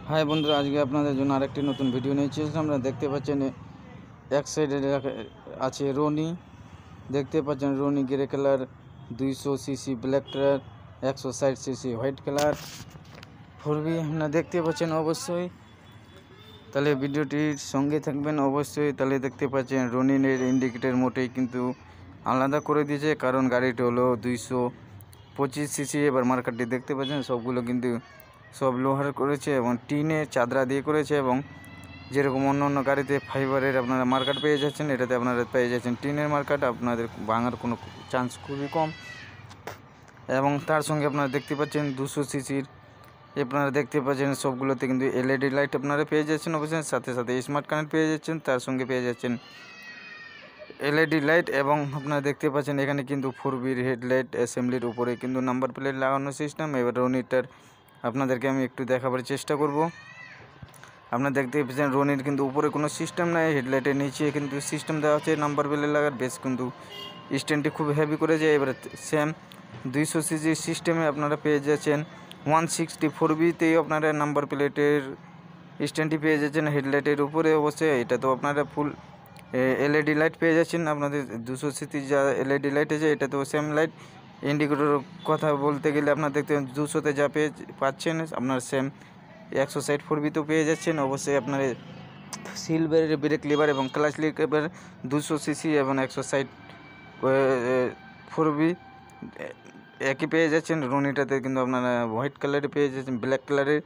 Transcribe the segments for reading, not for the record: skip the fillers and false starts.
High বন্ধুরা, আজকে আপনাদের জন্য আরেকটি নতুন ভিডিও নিয়ে এসেছি। আমরা দেখতে পাচ্ছেন এক সাইডে আছে রনি। দেখতে পাচ্ছেন Roni grey colour, 200 CC black colour, 160 CC white colour four V আপনারা দেখতে পাচ্ছেন অবশ্যই। তাহলে ভিডিওটির সঙ্গে থাকবেন অবশ্যই। তাহলে দেখতে পাচ্ছেন রনির ইন্ডিকেটর মোটেই কিন্তু আলাদা করে দিয়েছে, কারণ গাড়িটি হলো 225 সিসি। এবার মার্কেটটি দেখতে পাচ্ছেন সবগুলো কিন্তু সব লোহার করেছে এবং টিনের চাদরা দিয়ে করেছে, এবং যেরকম অন্য অন্য গাড়িতে ফাইবারের আপনারা মার্কেট পেয়ে যাচ্ছেন, এটাতে আপনারা পেয়ে যাচ্ছেন টিনের মার্কেট। আপনাদের ভাঙার কোনো চান্স খুবই কম। এবং তার সঙ্গে আপনারা দেখতে পাচ্ছেন 200 সিসির আপনারা দেখতে পাচ্ছেন সবগুলোতে কিন্তু এলইডি লাইট আপনারা পেয়ে যাচ্ছেন অবশ্যই। সাথে সাথে স্মার্ট কানেক্ট পেয়ে যাচ্ছেন, তার সঙ্গে পেয়ে যাচ্ছেন এলইডি লাইট। এবং আপনারা দেখতে পাচ্ছেন এখানে কিন্তু 4বির হেডলাইট অ্যাসেম্বলির উপরে কিন্তু নাম্বার প্লেট লাগানো সিস্টেম। এবার রনিটার আপনাদেরকে আমি একটু দেখাবার চেষ্টা করব। আপনারা দেখতে পাচ্ছেন রনির কিন্তু উপরে কোনো সিস্টেম নাই, হেডলাইটের নিচে কিন্তু সিস্টেম দেওয়া আছে নাম্বার প্লেট লাগার। বেশ কিন্তু স্ট্যান্ডটি খুব হেভি করে যায়। এবার সেম 200 সিসি সিস্টেমে আপনারা পেয়ে যাচ্ছেন 164বিতেই আপনারা নাম্বার প্লেটের স্ট্যান্ডটি পেয়ে যাচ্ছেন হেডলাইটের উপরে অবশ্যই। এটা তো আপনারা ফুল এলইডি লাইট পেয়ে যাচ্ছেন। আপনাদের 200 সিসি যা এলইডি লাইট আছে এটা তো সেম লাইট। ইন্ডিকেটর কথা বলতে গেলে আপনারা দেখতে 200তে যা পাচ্ছেন আপনার সেম 160 4বিতেও পেয়ে যাচ্ছেন অবশ্যই। আপনার সিলভারের ব্রেক লিভার এবং ক্লাচ লিভার 200 সিসি এবং 160 4বি একই পেয়ে যাচ্ছেন। রনিটাতে কিন্তু আপনারা হোয়াইট কালারে পেয়ে যাচ্ছেন, ব্ল্যাক কালারের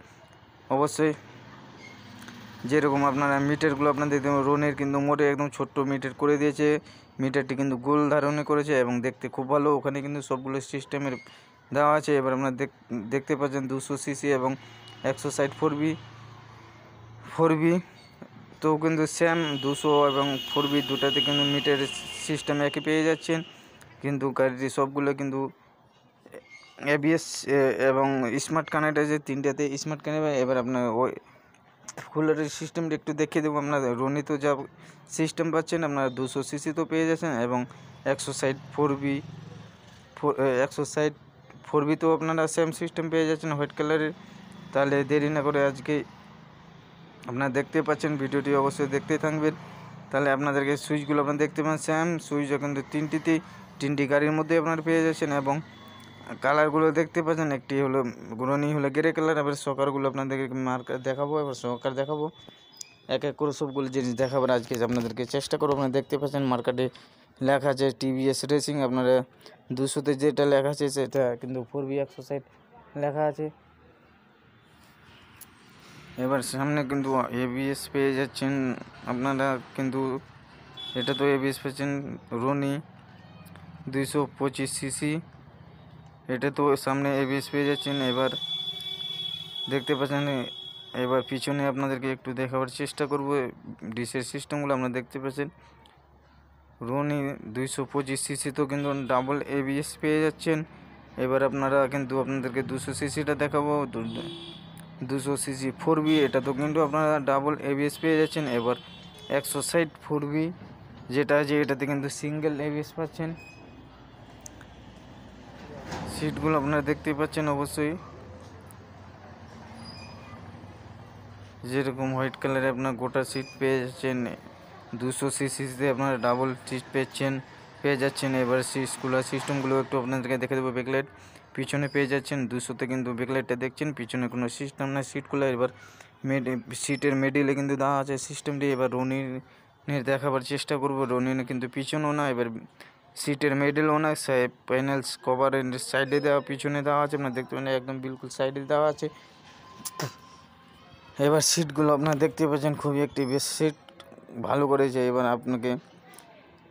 অবশ্যই। যেরকম আপনারা মিটারগুলো আপনাদের দেখতে রনির কিন্তু মোটে একদম ছোট্ট মিটার করে দিয়েছে। মিটারটি কিন্তু গোল ধারণে করেছে এবং দেখতে খুব ভালো। ওখানে কিন্তু সবগুলো সিস্টেমের দেওয়া আছে। এবার আপনারা দেখতে পাচ্ছেন 200 সিসি এবং 160 4বি তো কিন্তু সেম 200 এবং 4বি দুটাতে কিন্তু মিটার সিস্টেম একই পেয়ে যাচ্ছেন। কিন্তু গাড়িটি সবগুলো কিন্তু এবিএস এবং স্মার্ট কানেক্ট আছে, তিনটাতে স্মার্ট কানেক্ট। এবার আপনার ওই কুলারের সিস্টেমটা একটু দেখিয়ে দেবো। আপনার রনি তো যা সিস্টেম পাচ্ছেন আপনারা 200 সিসি তো পেয়ে যাচ্ছেন এবং 160 4বি তো আপনারা সেম সিস্টেম পেয়ে যাচ্ছেন হোয়াইট কালারের। তাহলে দেরি না করে আজকে আপনারা দেখতে পাচ্ছেন, ভিডিওটি অবশ্যই দেখতে থাকবেন। তাহলে আপনাদেরকে সুইচগুলো আপনারা দেখতে পান সেম সুইচ কিন্তু তিনটি গাড়ির মধ্যে আপনারা পেয়ে যাচ্ছেন। এবং কালারগুলো দেখতে পাচ্ছেন, একটি হলো রনি হলো গ্রে কালার। এবার সকারগুলো আপনাদেরকে মার্কেট দেখাবো, এবার সকার দেখাবো এক এক করে সবগুলো জিনিস দেখাবার আজকে আপনাদেরকে চেষ্টা করবো। আপনারা দেখতে পাচ্ছেন মার্কেটে লেখা আছে টিভিএস রেসিং। আপনারা 200তে যেটা লেখা আছে সেটা কিন্তু 4বি 160 লেখা আছে। এবার সামনে কিন্তু এবিএস পেয়ে যাচ্ছেন আপনারা, কিন্তু এটা তো এবিএস পেয়েছেন রনি 225 সিসি, এটা তো সামনে এবিএস পেয়ে যাচ্ছেন। এবার দেখতে পাচ্ছেন, এবার পিছনে আপনাদেরকে একটু দেখাবার চেষ্টা করব ডিসের সিস্টেমগুলো। আপনারা দেখতে পাচ্ছেন রনি 225 সিসি তো কিন্তু ডাবল এবিএস পেয়ে যাচ্ছেন। এবার আপনারা কিন্তু আপনাদেরকে 200 সিসিটা দেখাবো, 200 সিসি 4বি, এটা তো কিন্তু আপনারা ডাবল এবিএস পেয়ে যাচ্ছেন। এবার 160 4বি যেটা আছে এটাতে কিন্তু সিঙ্গেল এবিএস পাচ্ছেন। সিটগুলো আপনারা দেখতে পাচ্ছেন অবশ্যই, যেরকম হোয়াইট কালারে আপনার গোটা সিট পেয়ে যাচ্ছেন। 200 সিসিতে আপনারা ডাবল সিট পেয়ে যাচ্ছেন। এবার কুলার সিস্টেমগুলো একটু আপনাদেরকে দেখে দেবো। ব্যাকলাইট পিছনে পেয়ে যাচ্ছেন, 200তে কিন্তু ব্যাকলাইটটা দেখছেন, পিছনে কোনো সিস্টেম না সিটগুলো। এবার সিটের মিডিলে কিন্তু দেওয়া আছে সিস্টেমটি। এবার রনির দেখাবার চেষ্টা করব। রনির কিন্তু পিছনেও না, এবার সিটের মিডিলও না, প্যানেলস কভারের সাইডে দেওয়া, পিছনে দেওয়া আছে। আপনারা দেখতে পাচ্ছেন একদম বিলকুল সাইডে দেওয়া আছে। এবার সিটগুলো আপনারা দেখতে পাচ্ছেন খুবই একটি বেশ সিট ভালো করেছে। এবার আপনাকে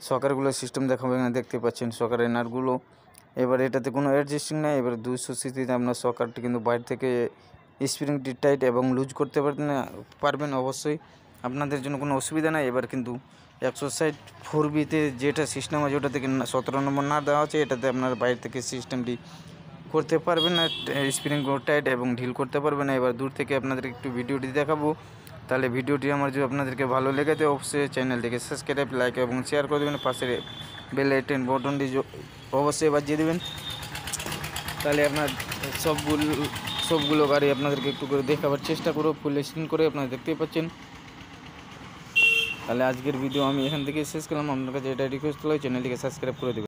সকারগুলো সিস্টেম দেখাবো। এখানে দেখতে পাচ্ছেন সকারের নাটগুলো। এবার এটাতে কোনো অ্যাডজাস্টিং নেই। এবার 200 সিসিতে আপনার সকারটি কিন্তু বাইরে থেকে স্প্রিংটি টাইট এবং লুজ করতে পারবেন অবশ্যই, আপনাদের জন্য কোনো অসুবিধা নেই। এবার কিন্তু 160 4বিতে যেটা সিস্টেম আছে ওটা থেকে 17 নম্বর না দেওয়া আছে, এটাতে আপনার বাইরে থেকে সিস্টেমটি করতে পারবেন না, স্প্রিংগুলো টাইট এবং ঢিল করতে পারবেন না। এবার দূর থেকে আপনাদের একটু ভিডিওটি দেখাবো। তাহলে ভিডিওটি আমার যদি আপনাদেরকে ভালো লেগে থাকে অবশ্যই চ্যানেলটিকে সাবস্ক্রাইব, লাইক এবং শেয়ার করে দেবেন। পাশের বেল আইকন বাটনটি অবশ্যই বাজিয়ে দেবেন। তাহলে আপনার সবগুলো গাড়ি আপনাদেরকে একটু করে দেখাবার চেষ্টা করব, ফুল স্ক্রিন করে আপনারা দেখতেই পাচ্ছেন। তাহলে আজকের ভিডিও আমি এখান থেকে শেষ করলাম। আপনার কাছে এটা রিকোয়েস্ট হলো চ্যানেলটিকে সাবস্ক্রাইব করে দেবেন।